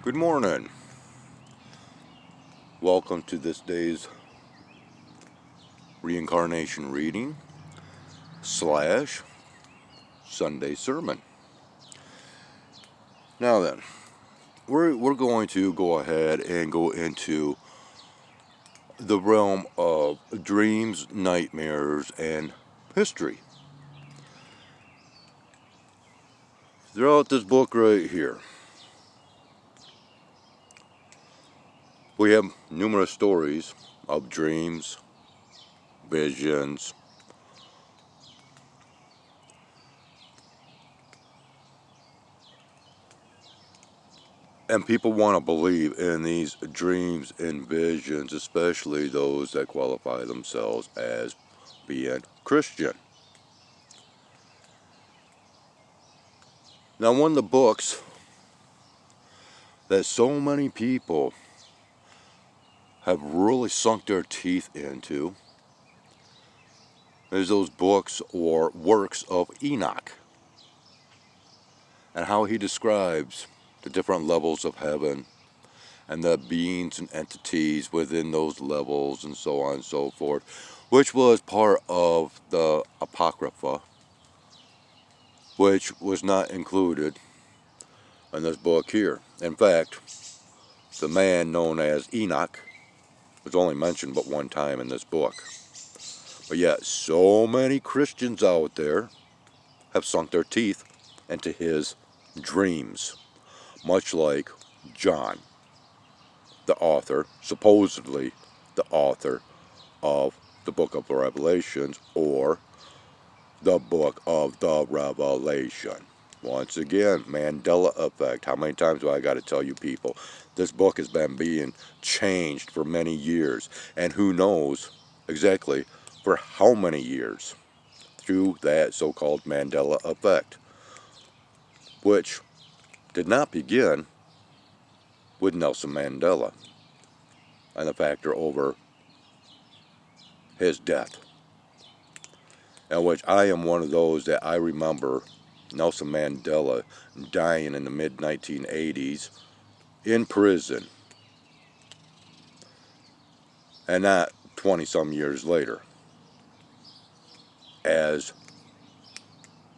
Good morning. Welcome to this day's Reincarnation reading / Sunday sermon. Now then, we're going to go ahead and go into the realm of dreams, nightmares, and history. Throughout this book right here, we have numerous stories of dreams, visions, and people want to believe in these dreams and visions, especially those that qualify themselves as being Christian. Now, one of the books that so many people have really sunk their teeth into is those books or works of Enoch, and how he describes the different levels of heaven and the beings and entities within those levels and so on and so forth, which was part of the Apocrypha, which was not included in this book here. In fact, the man known as Enoch was only mentioned but one time in this book. But yet, so many Christians out there have sunk their teeth into his dreams, much like John, the author, supposedly the author of the book of Revelations, or the book of the Revelation. Once again, Mandela effect. How many times do I got to tell you people? This book has been being changed for many years, and who knows exactly for how many years through that so-called Mandela effect, which did not begin with Nelson Mandela and the factor over his death, in which I am one of those that I remember Nelson Mandela dying in the mid-1980s in prison, and not 20-some years later, as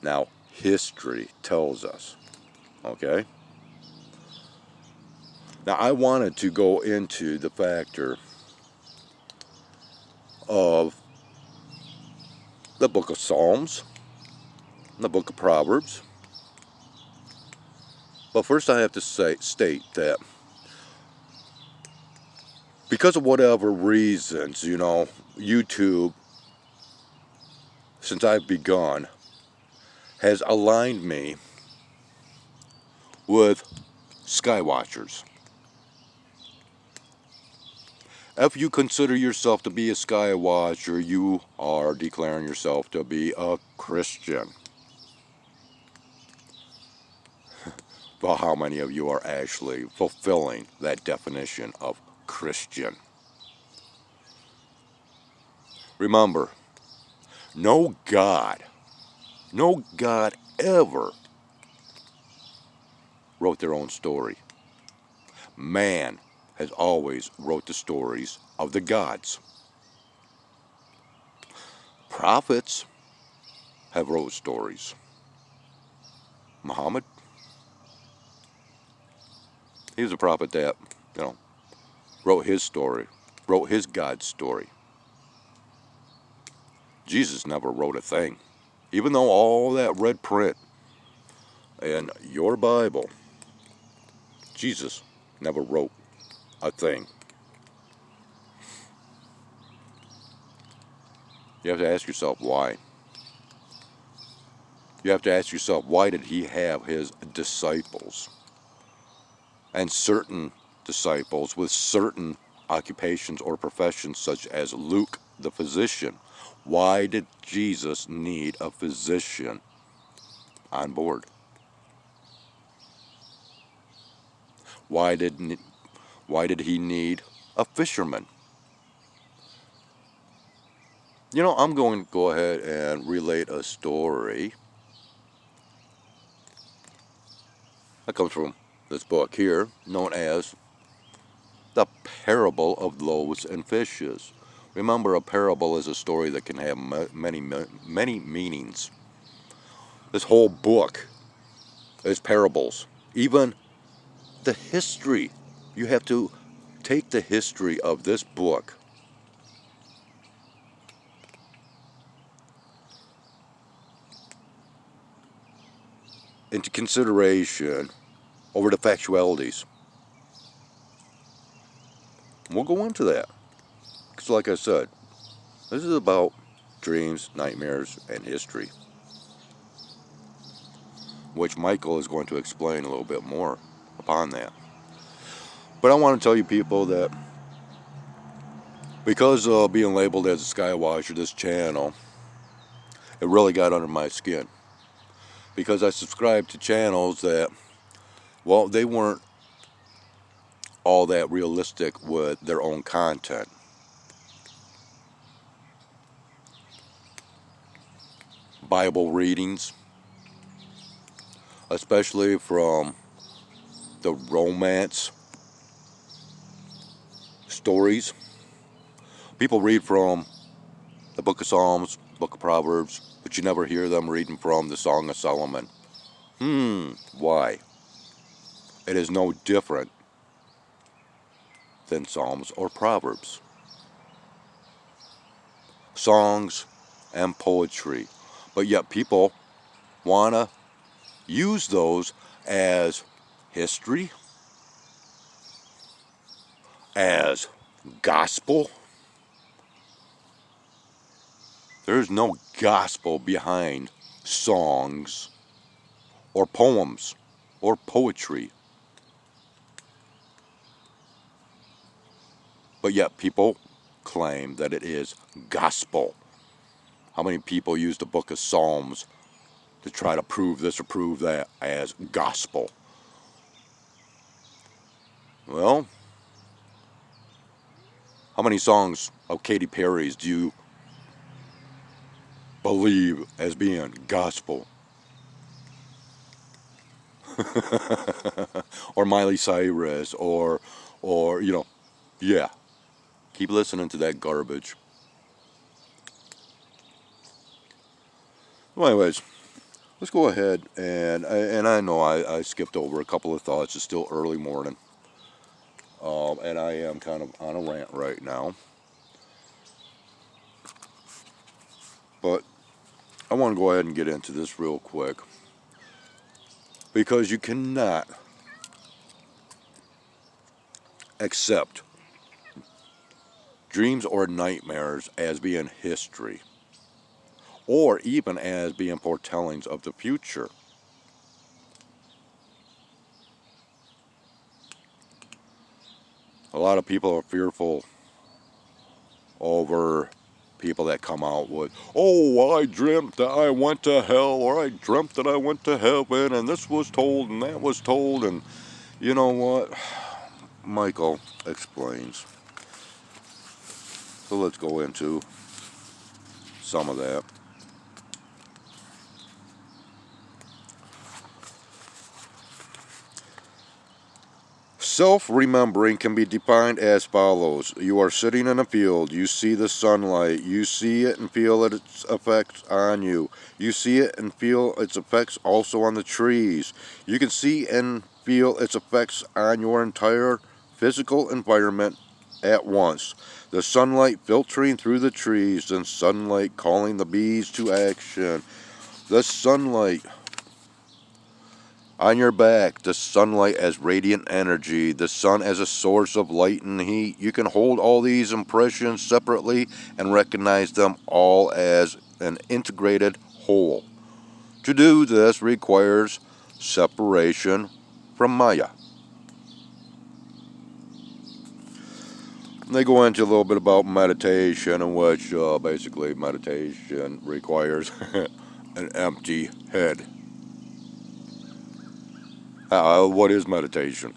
now history tells us. Okay? Now, I wanted to go into the factor of the book of Psalms, the book of Proverbs. But first I have to state that because of whatever reasons, YouTube, since I've begun, has aligned me with skywatchers. If you consider yourself to be a skywatcher, you are declaring yourself to be a Christian. But how many of you are actually fulfilling that definition of Christian? Remember, no God ever wrote their own story. Man has always wrote the stories of the gods. Prophets have wrote stories. Muhammad, he was a prophet that, wrote his story, wrote his God's story. Jesus never wrote a thing. Even though all that red print in your Bible, Jesus never wrote a thing. You have to ask yourself why. You have to ask yourself, why did he have his disciples? And certain disciples with certain occupations or professions, such as Luke the physician. Why did Jesus need a physician on board? Why did he need a fisherman? I'm going to go ahead and relate a story that comes from this book here, known as the Parable of Loaves and Fishes. Remember, a parable is a story that can have many meanings. This whole book is parables. Even the history. You have to take the history of this book into consideration over the factualities. We'll go into that. Because like I said, this is about dreams, nightmares, and history, which Michael is going to explain a little bit more upon that. But I want to tell you people that because of being labeled as a skywatcher, this channel, it really got under my skin. Because I subscribed to channels that, well, they weren't all that realistic with their own content. Bible readings, especially from the romance stories. People read from the Book of Psalms, Book of Proverbs, but you never hear them reading from the Song of Solomon. Why? It is no different than Psalms or Proverbs. Songs and poetry. But yet people want to use those as history, as gospel. There's no gospel behind songs or poems or poetry. But yet people claim that it is gospel. How many people use the book of Psalms to try to prove this or prove that as gospel? Well, how many songs of Katy Perry's do you believe as being gospel? Or Miley Cyrus, or yeah. Keep listening to that garbage. Well, anyways, let's go ahead and I know I skipped over a couple of thoughts. It's still early morning, and I am kind of on a rant right now. But I want to go ahead and get into this real quick, because you cannot accept dreams or nightmares as being history, or even as being foretellings of the future. A lot of people are fearful over people that come out with, oh, I dreamt that I went to hell, or I dreamt that I went to heaven, and this was told and that was told. And you know what? Michael explains. So let's go into some of that. Self-remembering can be defined as follows. You are sitting in a field. You see the sunlight. You see it and feel its effects on you. You see it and feel its effects also on the trees. You can see and feel its effects on your entire physical environment at once. The sunlight filtering through the trees, and sunlight calling the bees to action. The sunlight on your back, the sunlight as radiant energy, the sun as a source of light and heat. You can hold all these impressions separately and recognize them all as an integrated whole. To do this requires separation from Maya. They go into a little bit about meditation, in which basically meditation requires an empty head. What is meditation?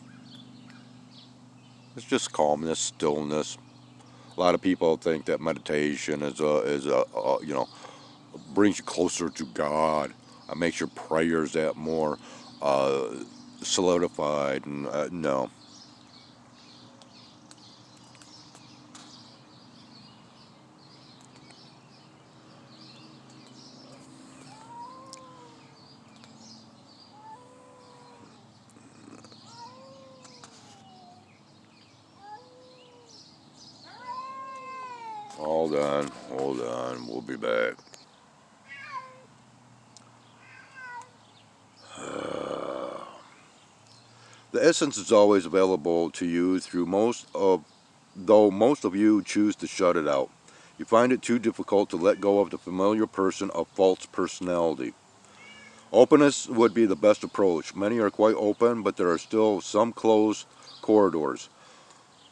It's just calmness, stillness. A lot of people think that meditation is brings you closer to God. It makes your prayers that more solidified, and no. Hold on, we'll be back. The essence is always available to you through though most of you choose to shut it out. You find it too difficult to let go of the familiar person of false personality. Openness would be the best approach. Many are quite open, but there are still some closed corridors,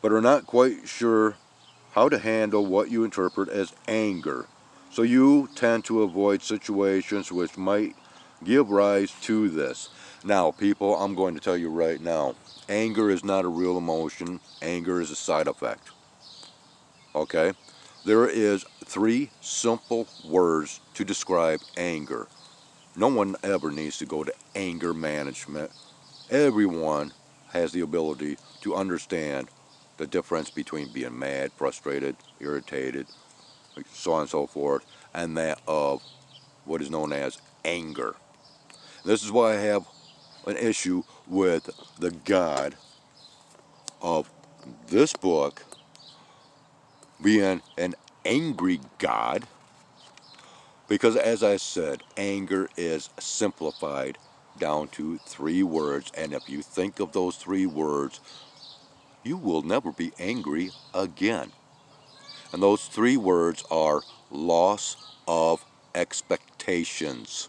but are not quite sure how to handle what you interpret as anger. So you tend to avoid situations which might give rise to this. Now, people, I'm going to tell you right now, anger is not a real emotion. Anger is a side effect. Okay? There is 3 simple words to describe anger. No one ever needs to go to anger management. Everyone has the ability to understand the difference between being mad, frustrated, irritated, so on and so forth, and that of what is known as anger. This is why I have an issue with the God of this book being an angry God, because as I said, anger is simplified down to 3 words, and if you think of those 3 words, you will never be angry again. And those 3 words are loss of expectations.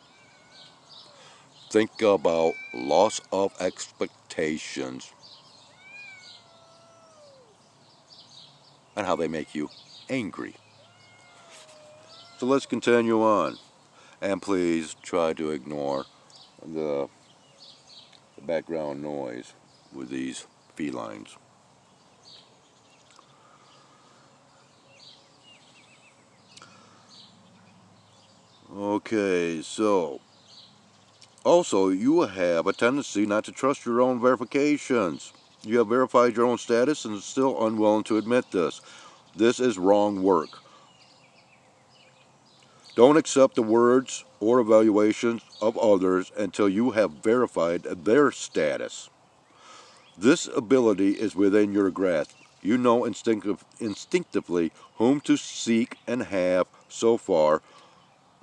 Think about loss of expectations and how they make you angry. So let's continue on. And please try to ignore the background noise with these felines. Okay, so also you have a tendency not to trust your own verifications. You have verified your own status and still unwilling to admit this. This is wrong work. Don't accept the words or evaluations of others until you have verified their status. This ability is within your grasp. You know instinctively whom to seek and have so far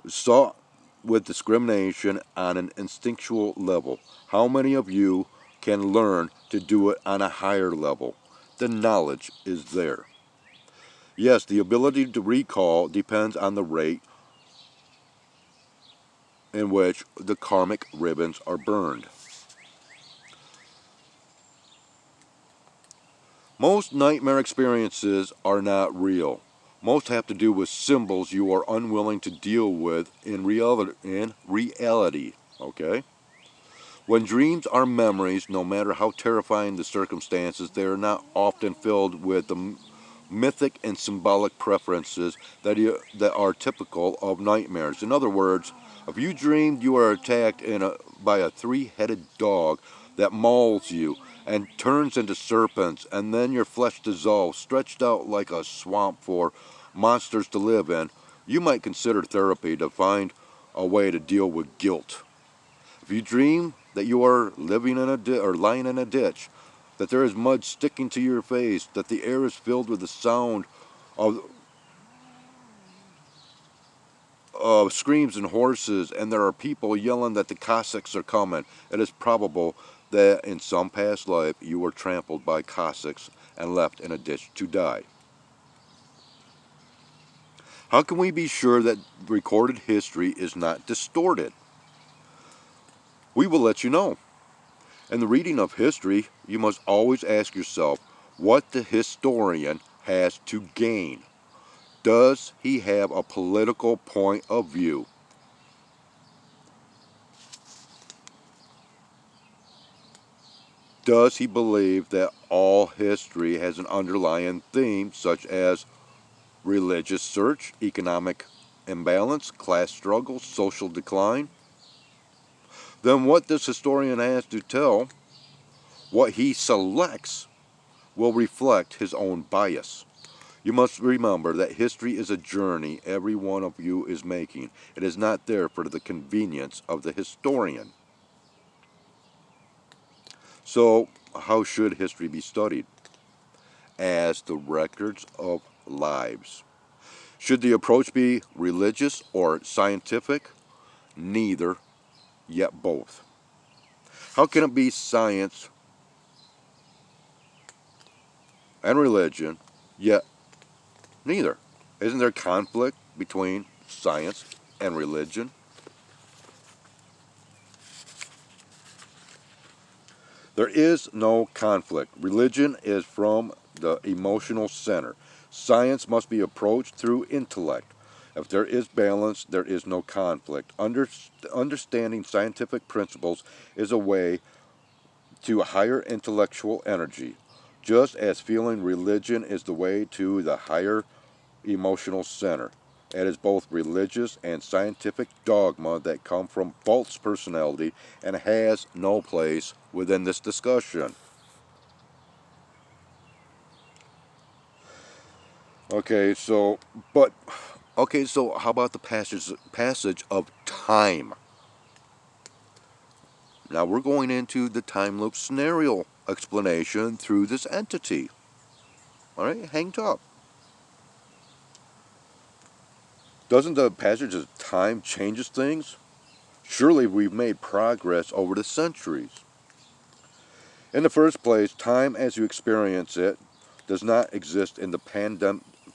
sought with discrimination on an instinctual level. How many of you can learn to do it on a higher level? The knowledge is there. Yes, the ability to recall depends on the rate in which the karmic ribbons are burned. Most nightmare experiences are not real. Most have to do with symbols you are unwilling to deal with in reality. Okay? When dreams are memories, no matter how terrifying the circumstances, they are not often filled with the mythic and symbolic preferences that are typical of nightmares. In other words, if you dreamed you are attacked by a 3-headed dog that mauls you and turns into serpents, and then your flesh dissolves, stretched out like a swamp for monsters to live in, you might consider therapy to find a way to deal with guilt. If you dream that you are living in or lying in a ditch, that there is mud sticking to your face, that the air is filled with the sound of screams and horses, and there are people yelling that the Cossacks are coming, it is probable that in some past life you were trampled by Cossacks and left in a ditch to die. How can we be sure that recorded history is not distorted? We will let you know. In the reading of history, you must always ask yourself what the historian has to gain. Does he have a political point of view? Does he believe that all history has an underlying theme such as religious search, economic imbalance, class struggle, social decline? Then what this historian has to tell What he selects will reflect his own bias. You must remember that history is a journey every one of you is making. It is not there for the convenience of the historian. So, how should history be studied? As the records of lives. Should the approach be religious or scientific? Neither, yet both. How can it be science and religion, yet neither? Isn't there conflict between science and religion? There is no conflict. Religion is from the emotional center. Science must be approached through intellect. If there is balance, there is no conflict. Understanding scientific principles is a way to higher intellectual energy, just as feeling religion is the way to the higher emotional center. It is both religious and scientific dogma that come from false personality and has no place within this discussion. Okay, so how about the passage of time? Now we're going into the time loop scenario explanation through this entity. All right, hang tough. Doesn't the passage of time changes things? Surely we've made progress over the centuries. In the first place, time as you experience it does not exist in the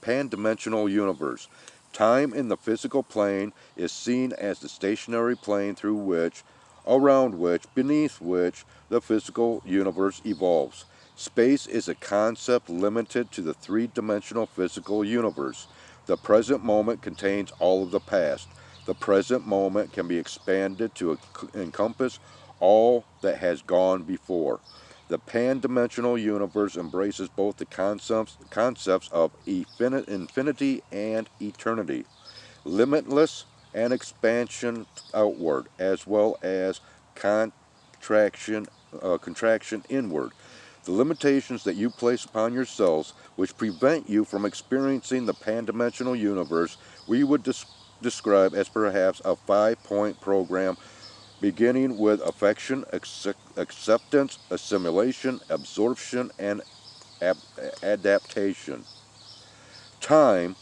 pan-dimensional universe. Time in the physical plane is seen as the stationary plane through which, around which, beneath which the physical universe evolves. Space is a concept limited to the three-dimensional physical universe. The present moment contains all of the past. The present moment can be expanded to encompass all that has gone before. The pan-dimensional universe embraces both the concepts of infinity and eternity, limitless and expansion outward, as well as contraction inward. The limitations that you place upon yourselves, which prevent you from experiencing the pan-dimensional universe, we would describe as perhaps a 5-point program beginning with affection, acceptance, assimilation, absorption, and adaptation. Time,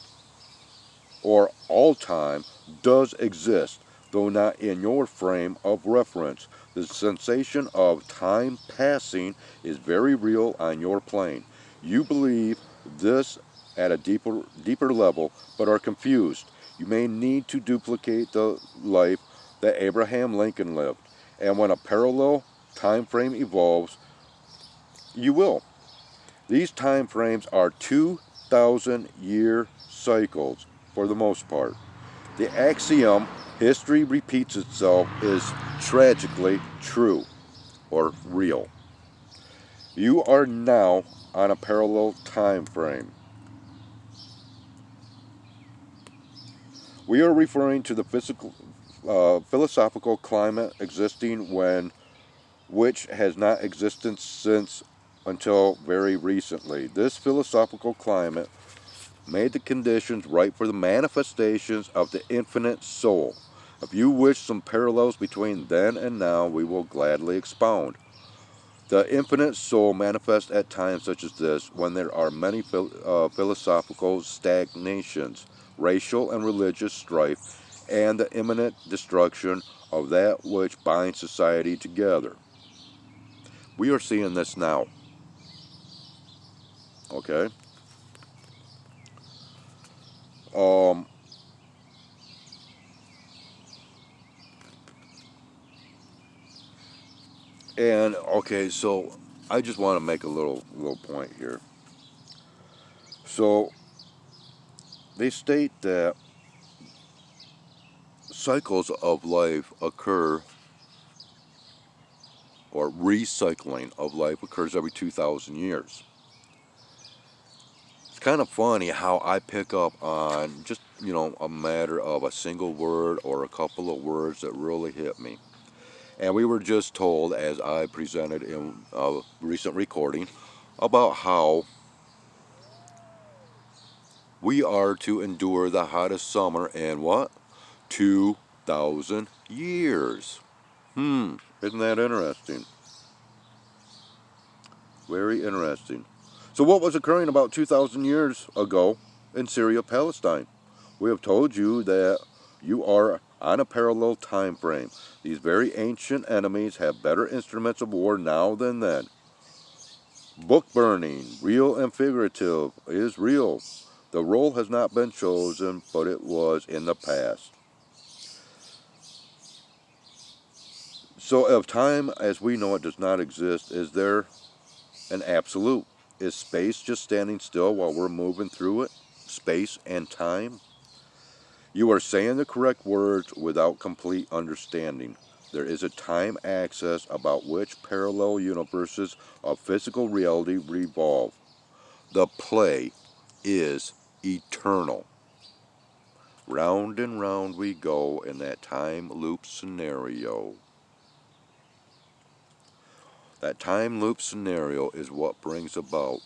or all time, does exist, though not in your frame of reference. The sensation of time passing is very real on your plane. You believe this at a deeper level, but are confused. You may need to duplicate the life that Abraham Lincoln lived, and when a parallel time frame evolves, you will. These time frames are 2,000-year cycles for the most part. The axiom, history repeats itself, is tragically true, or real. You are now on a parallel time frame. We are referring to the philosophical climate existing which has not existed since until very recently. This philosophical climate made the conditions right for the manifestations of the infinite soul. If you wish some parallels between then and now, we will gladly expound. The infinite soul manifests at times such as this when there are many philosophical stagnations, racial and religious strife, and the imminent destruction of that which binds society together. We are seeing this now. Okay? And okay, so I just want to make a little point here. So they state that cycles of life occur, or recycling of life occurs every 2,000 years. It's kind of funny how I pick up on just, a matter of a single word or a couple of words that really hit me. And we were just told, as I presented in a recent recording, about how we are to endure the hottest summer in what? 2,000 years. Isn't that interesting? Very interesting. So what was occurring about 2,000 years ago in Syria, Palestine? We have told you that you are on a parallel time frame. These very ancient enemies have better instruments of war now than then. Book burning, real and figurative, is real. The role has not been chosen, but it was in the past. So if time as we know it does not exist, is there an absolute? Is space just standing still while we're moving through it? Space and time? You are saying the correct words without complete understanding. There is a time axis about which parallel universes of physical reality revolve. The play is eternal. Round and round we go in that time loop scenario. That time loop scenario is what brings about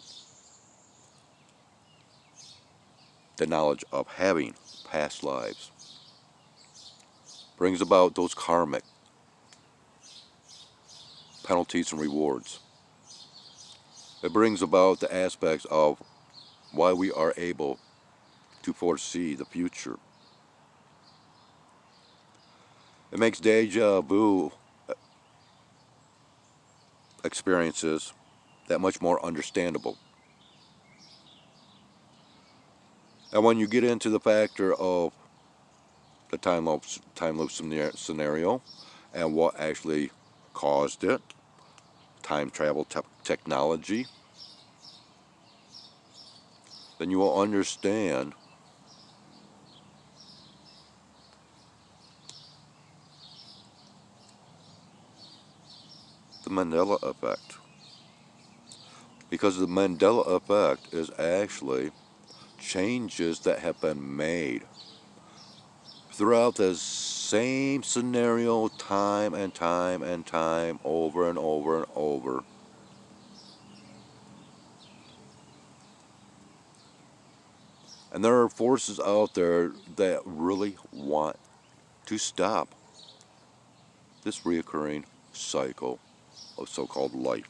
the knowledge of having past lives. Brings about those karmic penalties and rewards. It brings about the aspects of why we are able to foresee the future. It makes deja vu experiences that much more understandable. And when you get into the factor of the time loop scenario and what actually caused it, time travel technology, then you will understand the Mandela effect. Because the Mandela effect is actually changes that have been made throughout the same scenario time and time and time over and over and over. And there are forces out there that really want to stop this reoccurring cycle of so-called life.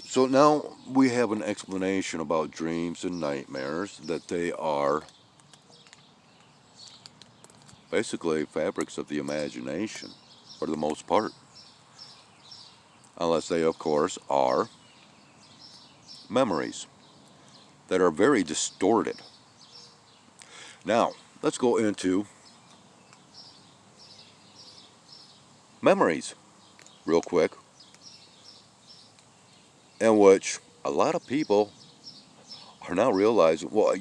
So now we have an explanation about dreams and nightmares, that they are basically fabrics of the imagination for the most part. Unless they, of course, are memories that are very distorted. Now, let's go into memories real quick, in which a lot of people are now realizing, well,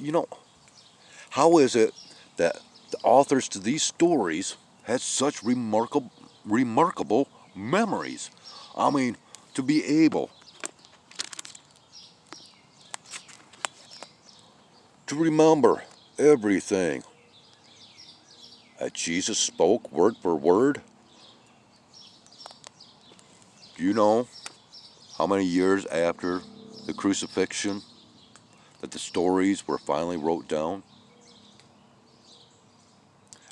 how is it that the authors to these stories had such remarkable memories? I mean, to be able to remember everything that Jesus spoke word for word. Do you know how many years after the crucifixion that the stories were finally wrote down?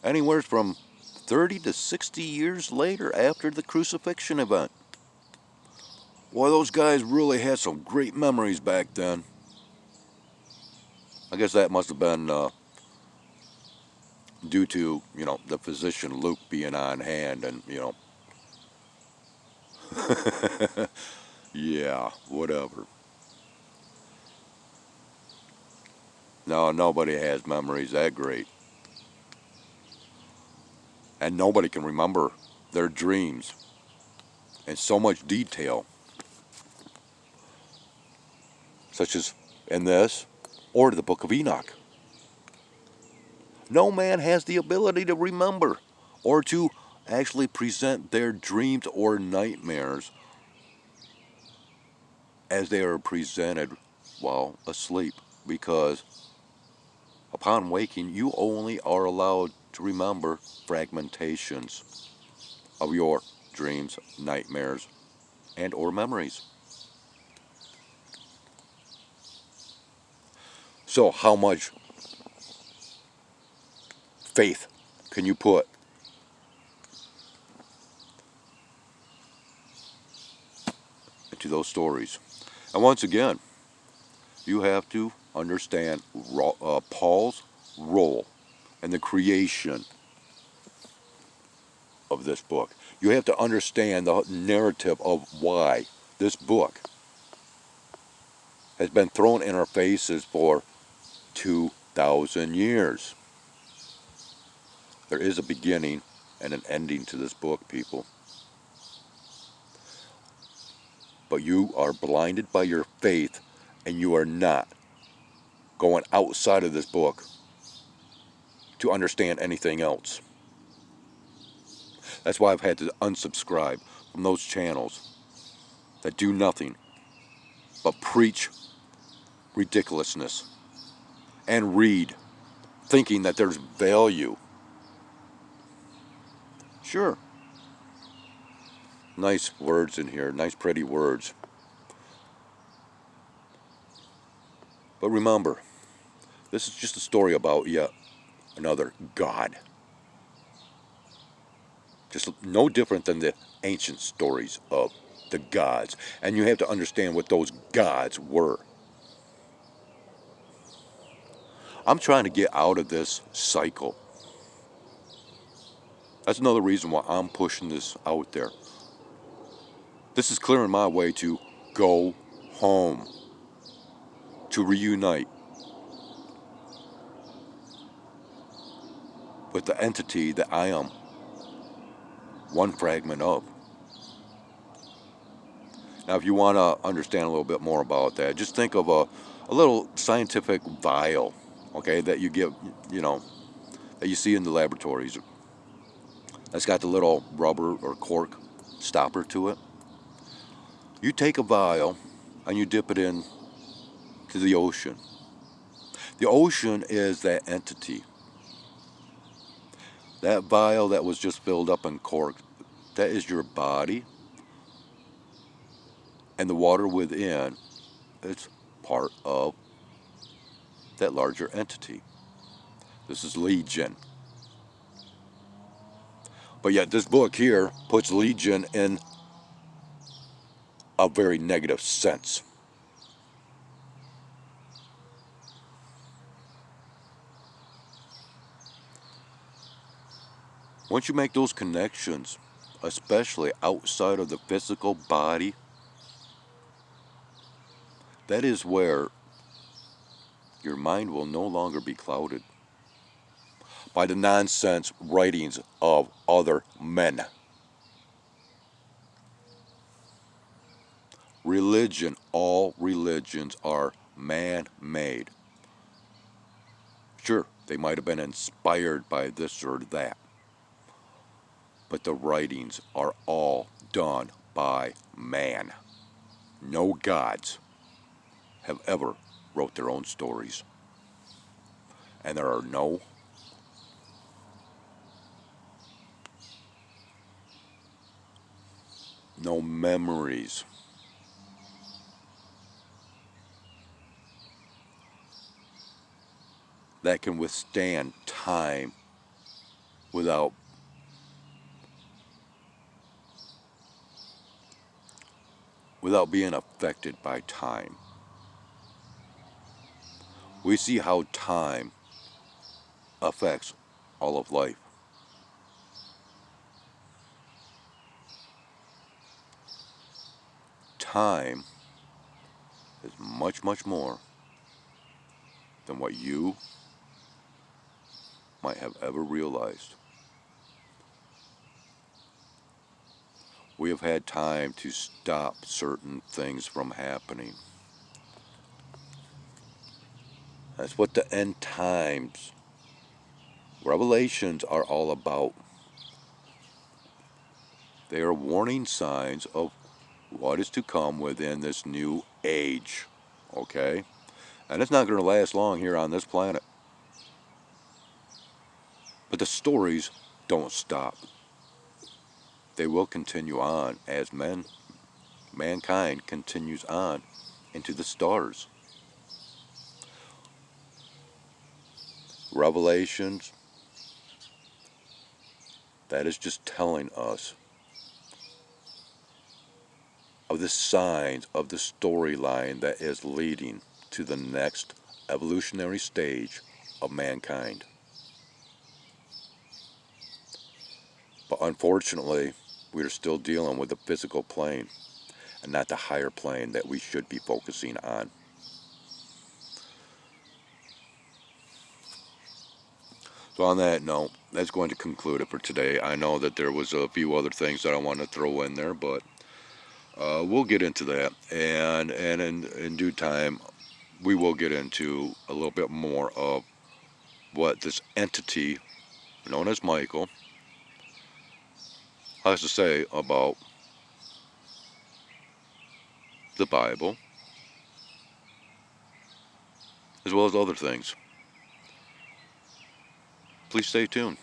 Anywhere from 30 to 60 years later after the crucifixion event. Boy, those guys really had some great memories back then. I guess that must have been due to, the physician Luke being on hand and, yeah, whatever. No, nobody has memories that great. And nobody can remember their dreams in so much detail, such as in this or the Book of Enoch. No man has the ability to remember or to actually present their dreams or nightmares as they are presented while asleep, because upon waking you only are allowed to remember fragmentations of your dreams, nightmares, and or memories. So how much faith can you put into those stories? And once again, you have to understand Paul's role in the creation of this book. You have to understand the narrative of why this book has been thrown in our faces for 2,000 years. There is a beginning and an ending to this book, people. But you are blinded by your faith, and you are not going outside of this book to understand anything else. That's why I've had to unsubscribe from those channels that do nothing but preach ridiculousness and read thinking that there's value. Sure, nice words in here, nice pretty words. But remember, this is just a story about yet another God. Just no different than the ancient stories of the gods. And you have to understand what those gods were. I'm trying to get out of this cycle. That's another reason why I'm pushing this out there. This is clearing my way to go home, to reunite with the entity that I am one fragment of. Now, if you want to understand a little bit more about that, just think of a little scientific vial, okay, that you get, that you see in the laboratories. That's got the little rubber or cork stopper to it. You take a vial and you dip it in to the ocean. The ocean is that entity. That vial that was just filled up and corked, that is your body. And the water within, it's part of that larger entity. This is Legion. But yet this book here puts Legion in a very negative sense. Once you make those connections, especially outside of the physical body, that is where your mind will no longer be clouded by the nonsense writings of other men. Religion, all religions are man-made. Sure, they might have been inspired by this or that, but the writings are all done by man. No gods have ever wrote their own stories. And there are no memories that can withstand time without being affected by time. We see how time affects all of life. Time is much, much more than what you might have ever realized. We have had time to stop certain things from happening. That's what the end times revelations are all about. They are warning signs of what is to come within this new age, okay? And it's not going to last long here on this planet. But the stories don't stop. They will continue on as mankind continues on into the stars. Revelations, that is just telling us of the signs of the storyline that is leading to the next evolutionary stage of mankind. But unfortunately, we are still dealing with the physical plane and not the higher plane that we should be focusing on. So on that note, that's going to conclude it for today. I know that there was a few other things that I want to throw in there, but we'll get into that. And in due time, we will get into a little bit more of what this entity known as Michael has to say about the Bible, as well as other things. Please stay tuned.